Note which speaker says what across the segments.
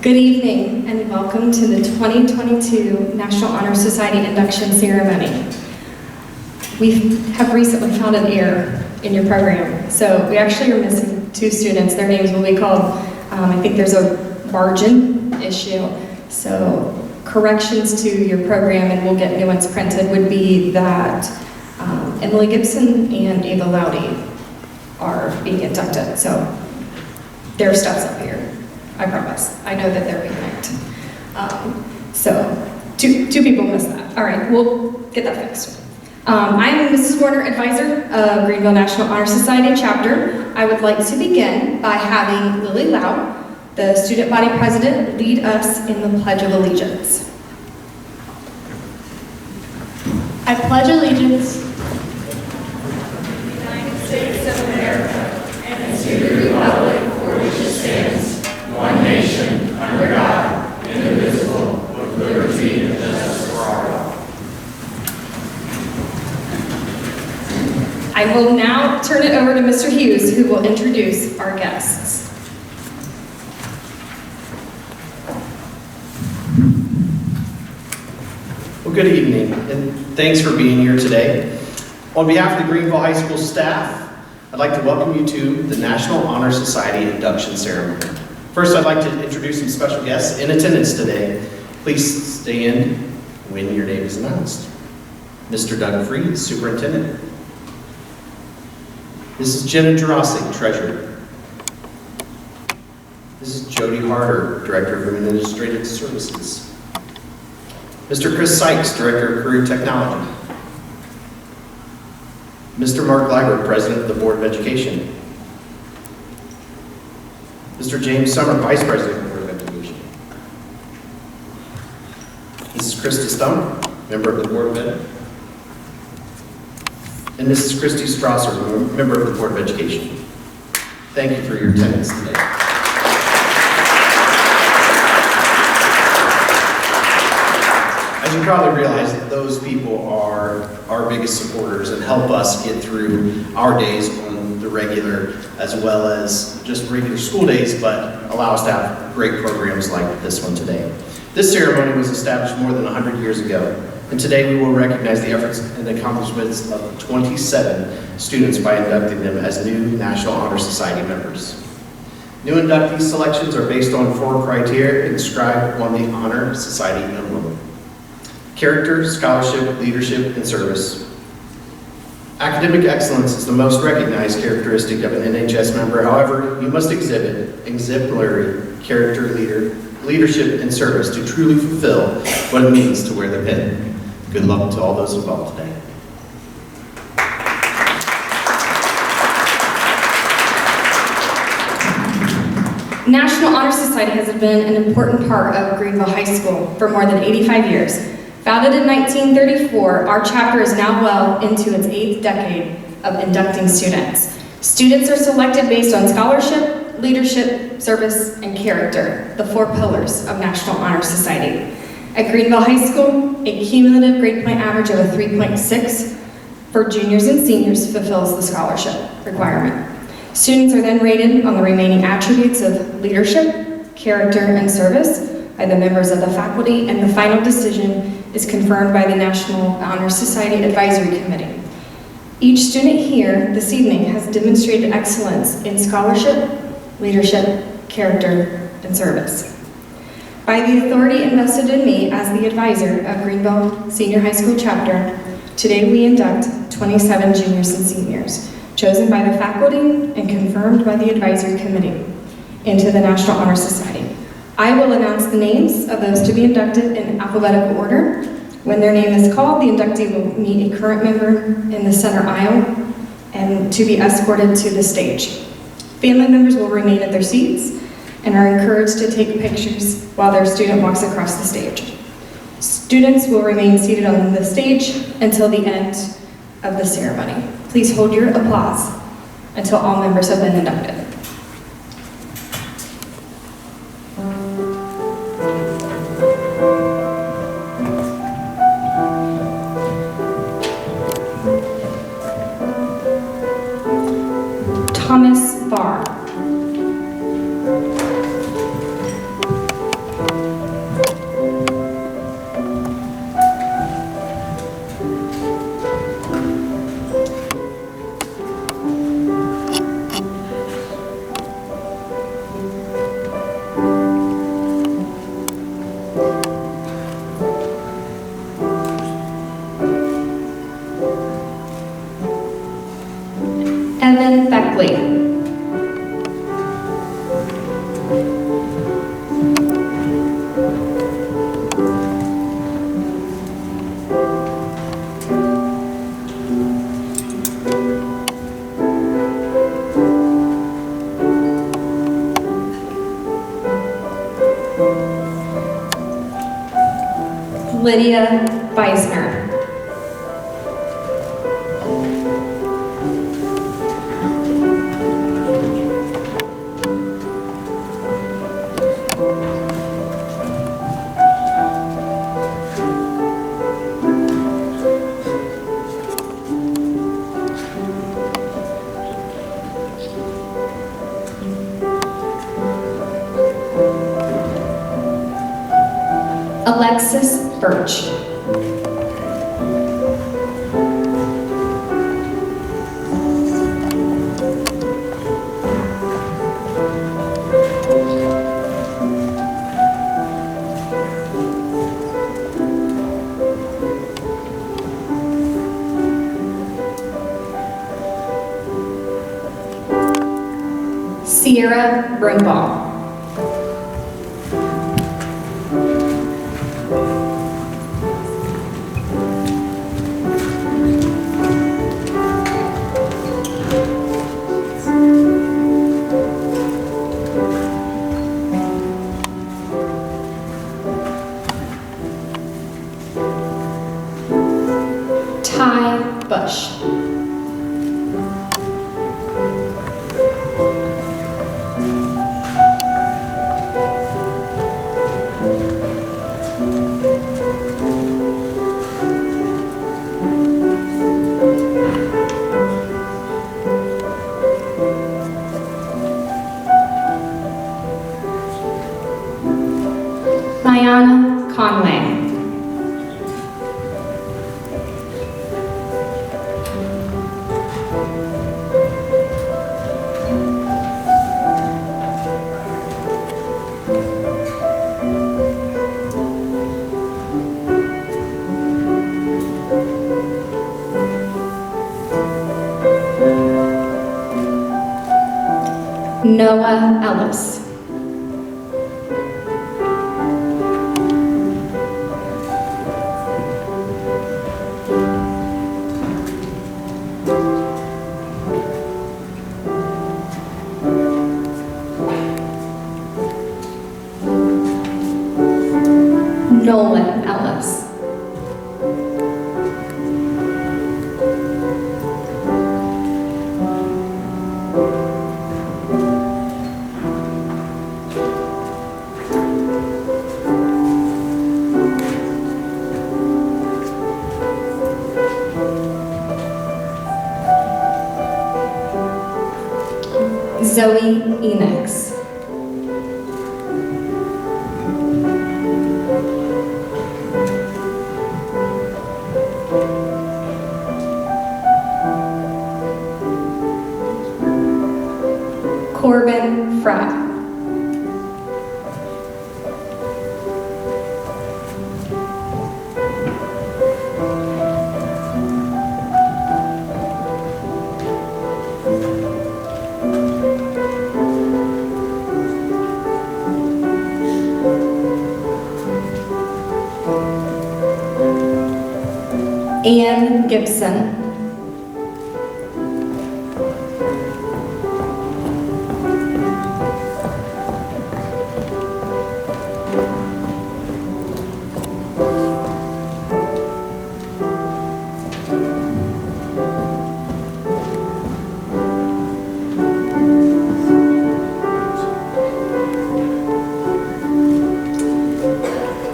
Speaker 1: Good evening and welcome to the 2022 National Honor Society induction ceremony. We have recently found an error in your program. So we actually are missing two students. Their names will be called, I think there's a margin issue. So corrections to your program, and we'll get new ones printed, would be that Emily Gibson and Ava Loudy are being inducted. So their stuff's up here. I promise. I know that they're being ranked. So two people missed that. All right, we'll get that fixed. I'm Mrs. Warner, advisor of Greenville National Honor Society chapter. I would like to begin by having Lily Lau, the student body president, lead us in the Pledge of Allegiance.
Speaker 2: I pledge allegiance
Speaker 3: to the United States of America and to the republic for which it stands, one nation, under God, indivisible, with liberty and justice for all.
Speaker 1: I will now turn it over to Mr. Hughes, who will introduce our guests.
Speaker 4: Well, good evening, and thanks for being here today. On behalf of the Greenville High School staff, I'd like to welcome you to the National Honor Society induction ceremony. First, I'd like to introduce some special guests in attendance today. Please stand when your name is announced. Mr. Doug Freed, Superintendent. Mrs. Jenna Jurasik, Treasurer. Mrs. Jody Harder, Director of Administrative Services. Mr. Chris Sykes, Director of Career Technology. Mr. Mark Liber, President of the Board of Education. Mr. James Summer, Vice President of the Board of Education. Mrs. Christy Stump, Member of the Board of Ed. And Mrs. Christy Strasser, Member of the Board of Education. Thank you for your attendance today. As you probably realize, those people are our biggest supporters and help us get through our days on the regular, as well as just regular school days, but allow us to have great programs like this one today. This ceremony was established more than 100 years ago, and today we will recognize the efforts and accomplishments of 27 students by inducting them as new National Honor Society members. New inductee selections are based on 4 criteria inscribed on the Honor Society emblem: character, scholarship, leadership, and service. Academic excellence is the most recognized characteristic of an NHS member. However, you must exhibit exemplary character, leadership, and service to truly fulfill what it means to wear the pin. Good luck to all those involved today.
Speaker 1: National Honor Society has been an important part of Greenville High School for more than 85 years. Founded in 1934, our chapter is now well into its 8th decade of inducting students. Students are selected based on scholarship, leadership, service, and character, the 4 pillars of National Honor Society. At Greenville High School, a cumulative grade point average of a 3.6 for juniors and seniors fulfills the scholarship requirement. Students are then rated on the remaining attributes of leadership, character, and service by the members of the faculty, and the final decision is confirmed by the National Honor Society Advisory Committee. Each student here this evening has demonstrated excellence in scholarship, leadership, character, and service. By the authority invested in me as the advisor of Greenville Senior High School chapter, today we induct 27 juniors and seniors, chosen by the faculty and confirmed by the advisory committee, into the National Honor Society. I will announce the names of those to be inducted in alphabetical order. When their name is called, the inductee will meet a current member in the center aisle and to be escorted to the stage. Family members will remain at their seats and are encouraged to take pictures while their student walks across the stage. Students will remain seated on the stage until the end of the ceremony. Please hold your applause until all members have been inducted. Thomas Barr. Lydia Beisner. Alexis Birch. Sierra Brumbaugh. Ty Bush. Diana Conway. Noah Ellis. Nolan Ellis. Zoe Enix. Corbin Frapp. Ann Gibson.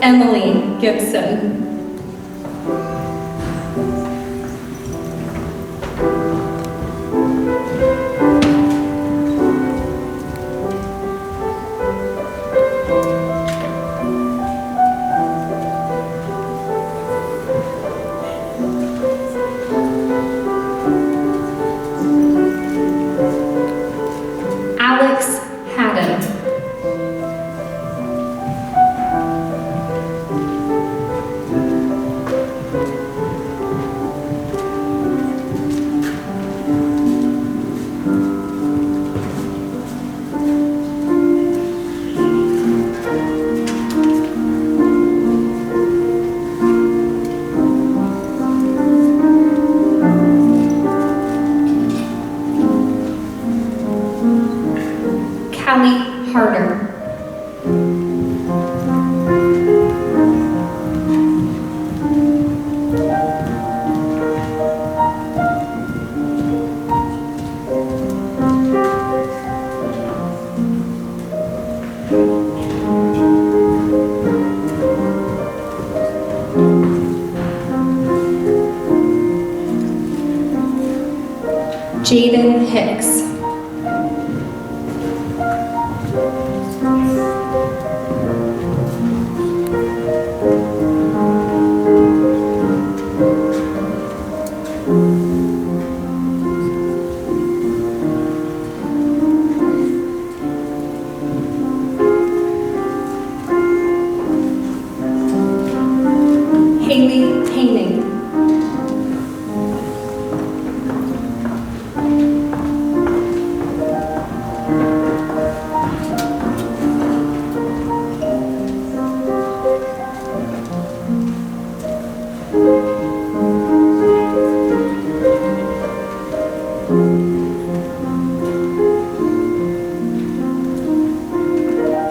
Speaker 1: Emily Gibson. Alex Haddon. Hallie Harder. Jaden Hicks. Haley Haining.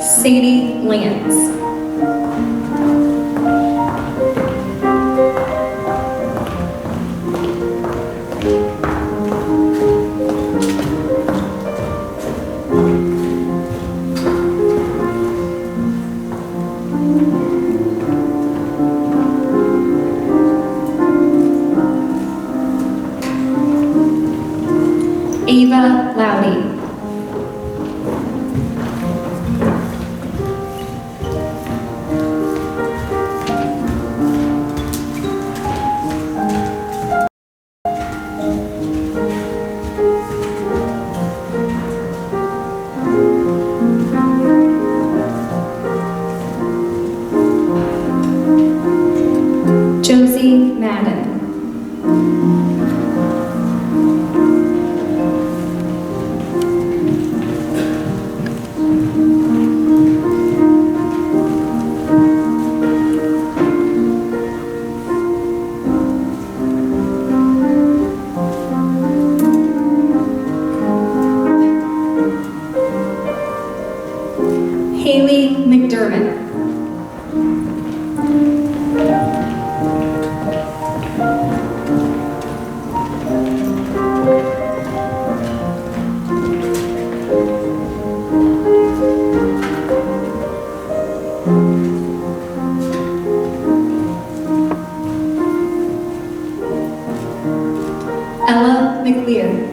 Speaker 1: Sadie Lance. Ava Loudy. Josie Madden. Haley McDermott. Ella McLear.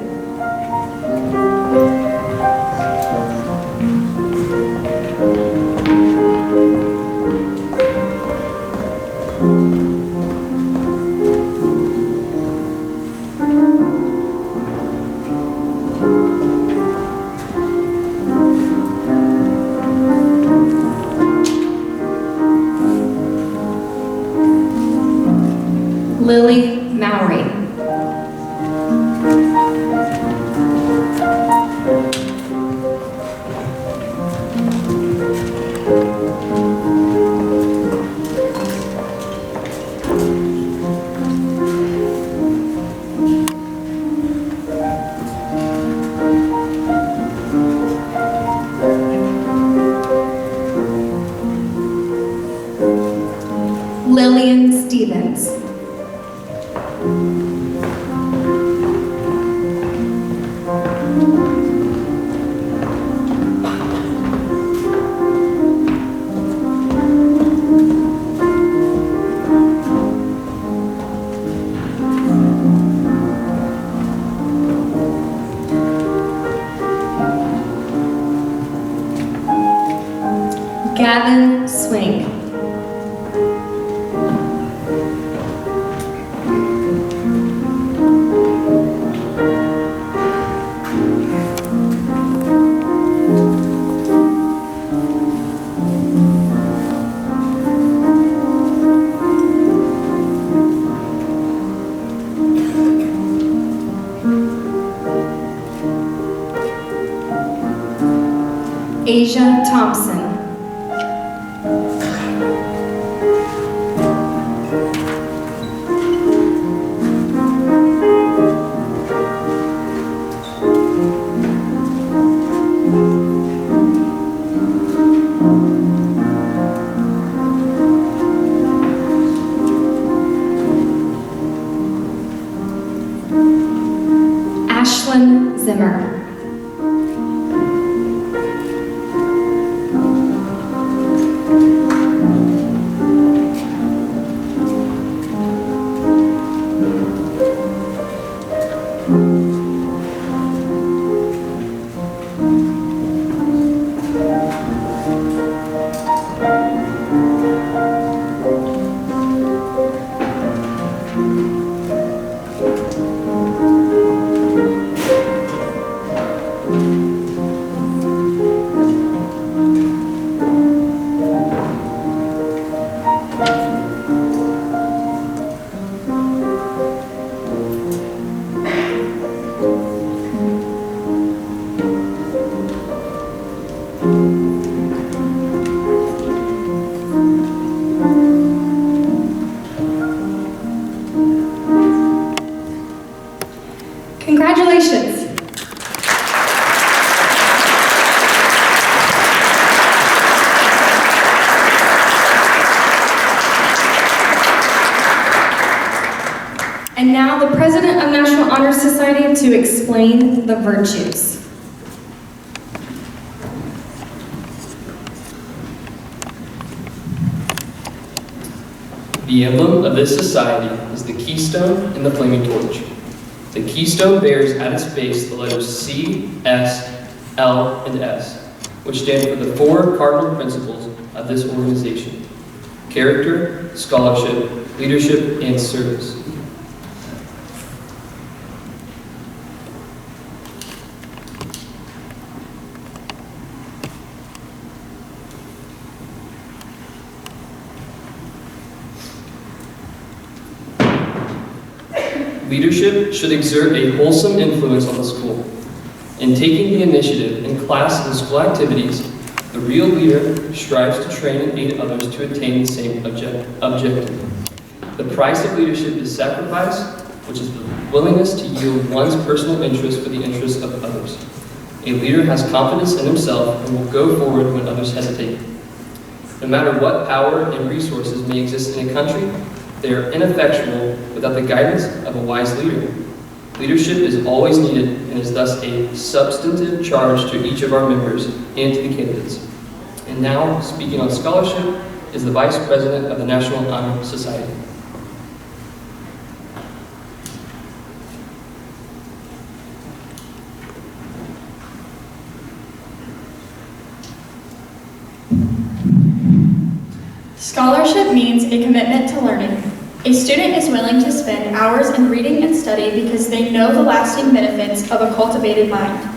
Speaker 1: Lily Mowry. Lillian Stevens. Gavin Swink. Asia Thompson. And now the President of National Honor Society to explain the virtues.
Speaker 5: The emblem of this society is the keystone and the flaming torch. The keystone bears at its base the letters C, S, L, and S, which stand for the 4 cardinal principles of this organization: character, scholarship, leadership, and service. Leadership should exert a wholesome influence on the school. In taking the initiative in class and school activities, the real leader strives to train and aid others to attain the same objective. The price of leadership is sacrifice, which is the willingness to yield one's personal interest for the interests of others. A leader has confidence in himself and will go forward when others hesitate. No matter what power and resources may exist in a country, they are ineffectual without the guidance of a wise leader. Leadership is always needed and is thus a substantive charge to each of our members and to the candidates. And now, speaking on scholarship, is the Vice President of the National Honor Society.
Speaker 2: Scholarship means a commitment to learning. A student is willing to spend hours in reading and study because they know the lasting benefits of a cultivated mind.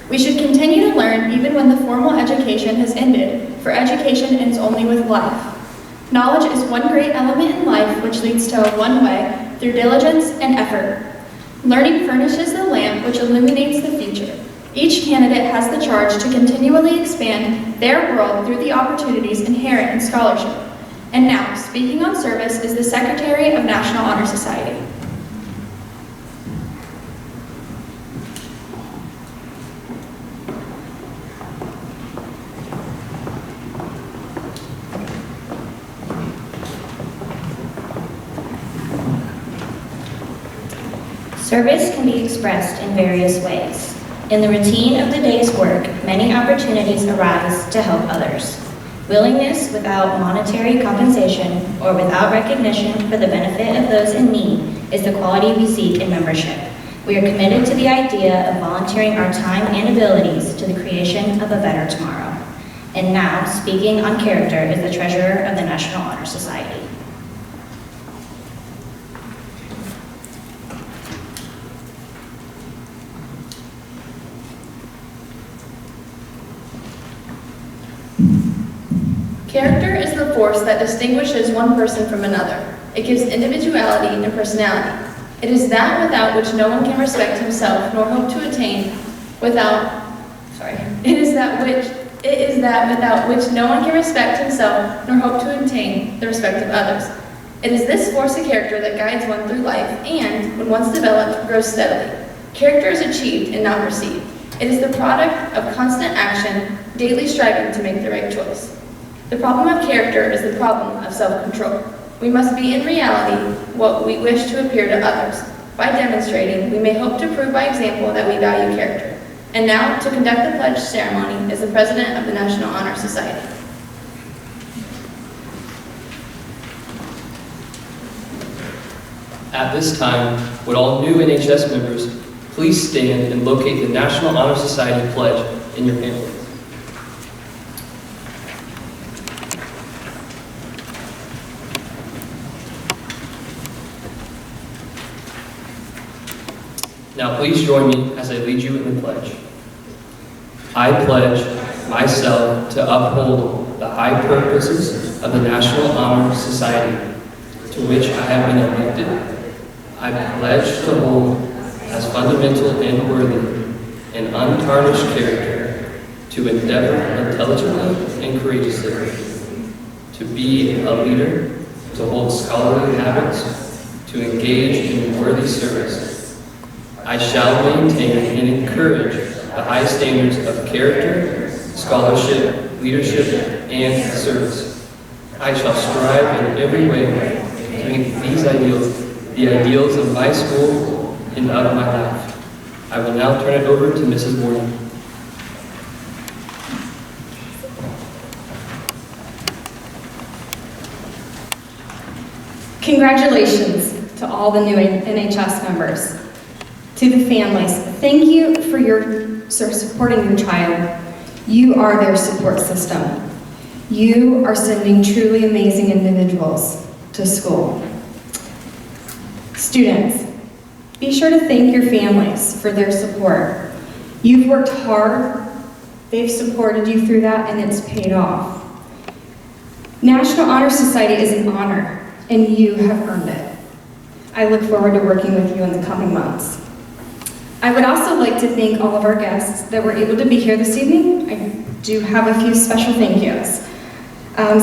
Speaker 2: We should continue to learn even when the formal education has ended, for education ends only with life. Knowledge is one great element in life which leads to one way, through diligence and effort. Learning furnishes the lamp which illuminates the future. Each candidate has the charge to continually expand their world through the opportunities inherent in scholarship. And now, speaking on service is the Secretary of National Honor Society.
Speaker 6: Service can be expressed in various ways. In the routine of the day's work, many opportunities arise to help others. Willingness without monetary compensation or without recognition for the benefit of those in need is the quality we seek in membership. We are committed to the idea of volunteering our time and abilities to the creation of a better tomorrow. And now, speaking on character is the Treasurer of the National Honor Society.
Speaker 2: Character is the force that distinguishes one person from another. It gives individuality and personality. It is that without which no one can respect himself nor hope to attain It is that without which no one can respect himself nor hope to attain the respect of others. It is this force of character that guides one through life and, when once developed, grows steadily. Character is achieved and not received. It is the product of constant action, daily striving to make the right choice. The problem of character is the problem of self-control. We must be in reality what we wish to appear to others. By demonstrating, we may hope to prove by example that we value character. And now, to conduct the pledge ceremony is the President of the National Honor Society.
Speaker 5: At this time, would all new NHS members please stand and locate the National Honor Society pledge in your pamphlets. Now please join me as I lead you in the pledge. I pledge myself to uphold the high purposes of the National Honor Society, to which I have been elected. I pledge to hold as fundamental and worthy an untarnished character, to endeavor intelligently and courageously, to be a leader, to hold scholarly habits, to engage in worthy service. I shall maintain and encourage the high standards of character, scholarship, leadership, and service. I shall strive in every way to make these ideals the ideals of my school and of my life. I will now turn it over to Mrs. Morgan.
Speaker 1: Congratulations to all the new NHS members. To the families, thank you for supporting your child. You are their support system. You are sending truly amazing individuals to school. Students, be sure to thank your families for their support. You've worked hard, they've supported you through that, and it's paid off. National Honor Society is an honor, and you have earned it. I look forward to working with you in the coming months. I would also like to thank all of our guests that were able to be here this evening. I do have a few special thank yous.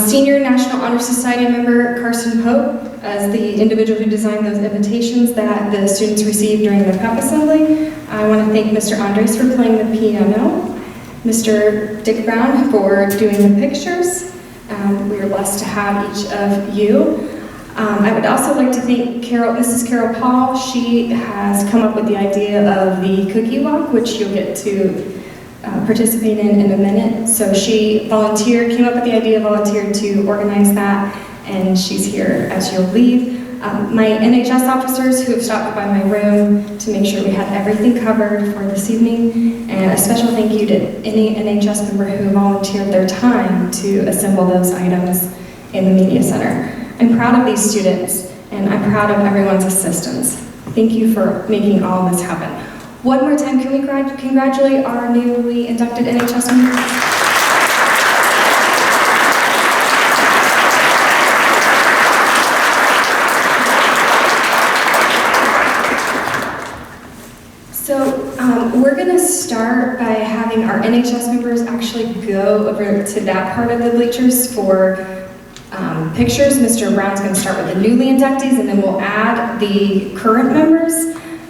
Speaker 1: Senior National Honor Society member Carson Pope, as the individual who designed those invitations that the students received during the pep assembly. I want to thank Mr. Andres for playing the piano, Mr. Dick Brown for doing the pictures. We are blessed to have each of you. I would also like to thank Mrs. Carol Paul. She has come up with the idea of the cookie walk, which you'll get to participate in a minute. So she came up with the idea, volunteered to organize that, and she's here as you'll leave. My NHS officers who have stopped by my room to make sure we had everything covered for this evening, and a special thank you to any NHS member who volunteered their time to assemble those items in the media center. I'm proud of these students, and I'm proud of everyone's assistance. Thank you for making all this happen. One more time, can we congratulate our newly inducted NHS members? We're going to start by having our NHS members actually go over to that part of the bleachers for pictures. Mr. Brown's going to start with the newly inductees, and then we'll add the current members.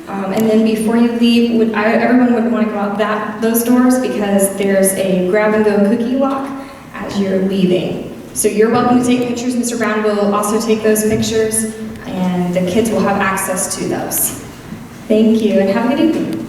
Speaker 1: And then before you leave, everyone would want to go out those doors because there's a grab-and-go cookie walk as you're leaving. So you're welcome to take pictures. Mr. Brown will also take those pictures, and the kids will have access to those. Thank you, and have a good evening.